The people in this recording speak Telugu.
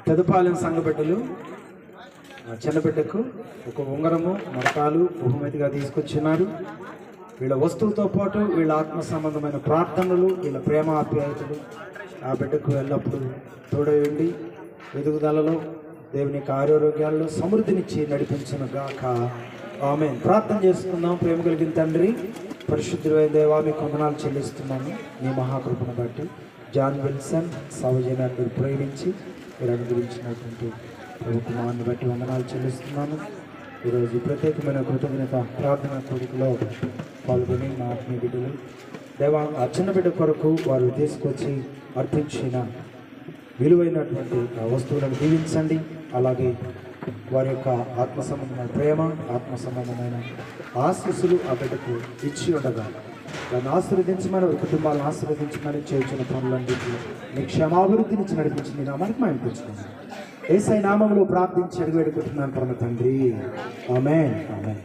పెదపాలెం సంఘ బిడ్డలు చిన్న బిడ్డకు ఒక ఉంగరము మరకాలు బహుమతిగా తీసుకొచ్చినారు. వీళ్ళ వస్తువుతో పాటు వీళ్ళ ఆత్మ సంబంధమైన ప్రార్థనలు, వీళ్ళ ప్రేమ ఆప్యాయతలు ఆ బిడ్డకు ఎల్లప్పుడూ తోడయండి. ఎదుగుదలలో దేవుని ఆరోగ్యాల్లో సమృద్ధినిచ్చి నడిపించిన గాక. ఆమేన్. ప్రార్థన చేసుకుందాం. ప్రేమ కలిగిన తండ్రి, పరిశుద్ధుడైన దేవా, మీకు వందనాలు చెల్లిస్తున్నాను. మీ మహాకృపను బట్టి జాన్ విల్సన్ సౌజన్యాన్ని ప్రేమించి మీరు అనుగ్రహించినటువంటి ప్రభుత్వాన్ని బట్టి వందనాలు చెల్లిస్తున్నాను. ఈరోజు ప్రత్యేకమైన కృతజ్ఞత ప్రార్థన కోరికలో పాల్గొని మా ఆత్మీయ బిడ్డలు దేవా, ఆ చిన్న బిడ్డ కొరకు వారు తీసుకొచ్చి అర్పించిన విలువైనటువంటి వస్తువులను దీవించండి. అలాగే వారి యొక్క ఆత్మ సంబంధమైన ప్రేమ, ఆత్మ సంబంధమైన ఆశీస్సులు ఆ బిడ్డకు ఇచ్చి ఉండగా దాన్ని ఆశీర్వదించమని, వారి కుటుంబాలను ఆశీర్వదించమని చేయించిన పనులన్నింటిలో మీ క్షేమాభివృద్ధి నుంచి నడిపించింది నామానికి మేము తెచ్చుకున్నాం. యేసయ్య నామములో ప్రార్థించి అడిగి వేడుకుంటున్నాను పరమ తండ్రి. ఆమేన్. ఆమేన్.